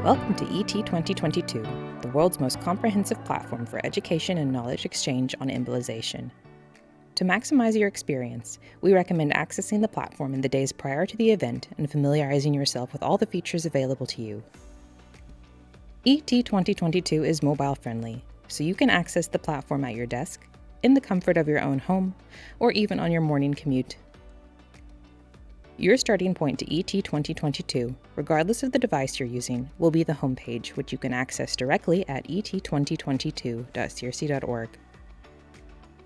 Welcome to ET 2022, the world's most comprehensive platform for education and knowledge exchange on embolization. To maximize your experience, we recommend accessing the platform in the days prior to the event and familiarizing yourself with all the features available to you. ET 2022 is mobile-friendly, so you can access the platform at your desk, in the comfort of your own home, or even on your morning commute. Your starting point to ET 2022, regardless of the device you're using, will be the homepage, which you can access directly at et2022.crc.org.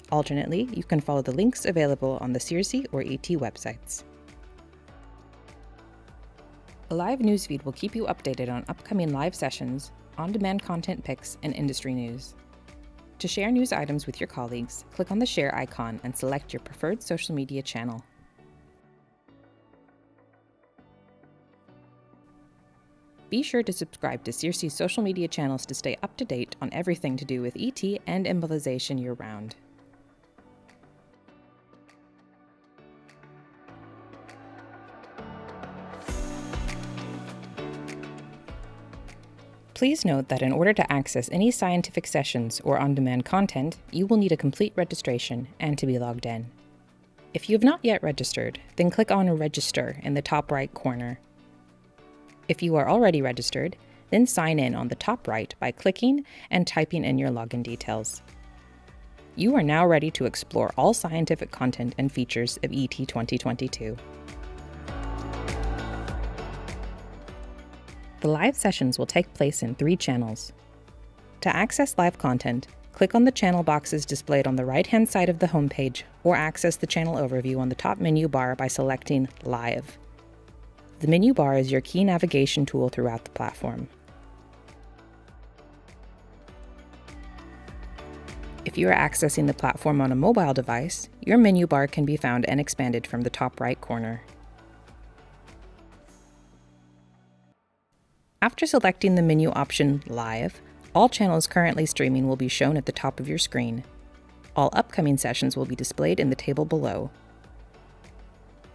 Alternately, you can follow the links available on the CRC or ET websites. A live newsfeed will keep you updated on upcoming live sessions, on-demand content picks, and industry news. To share news items with your colleagues, click on the share icon and select your preferred social media channel. Be sure to subscribe to CRC's social media channels to stay up to date on everything to do with ET and embolization year-round. Please note that in order to access any scientific sessions or on-demand content, you will need a complete registration and to be logged in. If you have not yet registered, then click on Register in the top right corner. If you are already registered, then sign in on the top right by clicking and typing in your login details. You are now ready to explore all scientific content and features of ET 2022. The live sessions will take place in 3 channels. To access live content, click on the channel boxes displayed on the right-hand side of the homepage or access the channel overview on the top menu bar by selecting Live. The menu bar is your key navigation tool throughout the platform. If you are accessing the platform on a mobile device, your menu bar can be found and expanded from the top right corner. After selecting the menu option Live, all channels currently streaming will be shown at the top of your screen. All upcoming sessions will be displayed in the table below.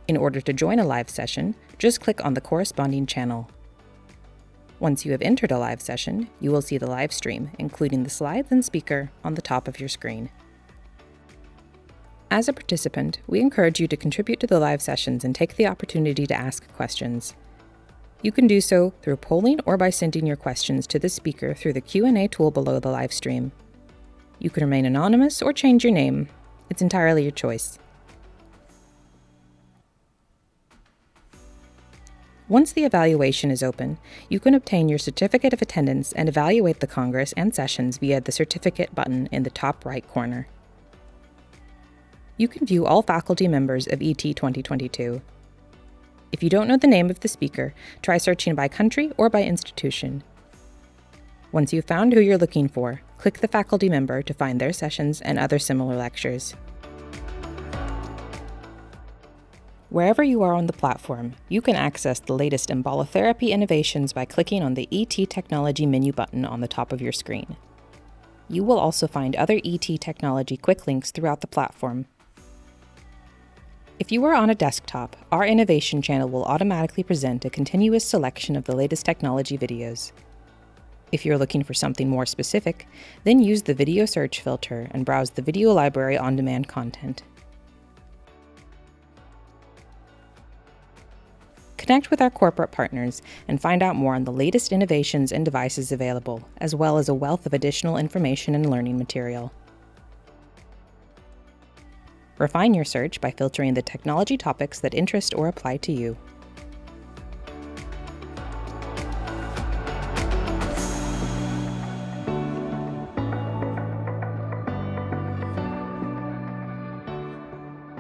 In order to join a live session, just click on the corresponding channel. Once you have entered a live session, you will see the live stream, including the slides and speaker, on the top of your screen. As a participant, we encourage you to contribute to the live sessions and take the opportunity to ask questions. You can do so through polling or by sending your questions to the speaker through the Q&A tool below the live stream. You can remain anonymous or change your name. It's entirely your choice. Once the evaluation is open, you can obtain your certificate of attendance and evaluate the Congress and sessions via the Certificate button in the top right corner. You can view all faculty members of ET 2022. If you don't know the name of the speaker, try searching by country or by institution. Once you've found who you're looking for, click the faculty member to find their sessions and other similar lectures. Wherever you are on the platform, you can access the latest embolotherapy innovations by clicking on the ET Technology menu button on the top of your screen. You will also find other ET Technology quick links throughout the platform. If you are on a desktop, our Innovation channel will automatically present a continuous selection of the latest technology videos. If you're looking for something more specific, then use the video search filter and browse the video library on-demand content. Connect with our corporate partners and find out more on the latest innovations and devices available, as well as a wealth of additional information and learning material. Refine your search by filtering the technology topics that interest or apply to you.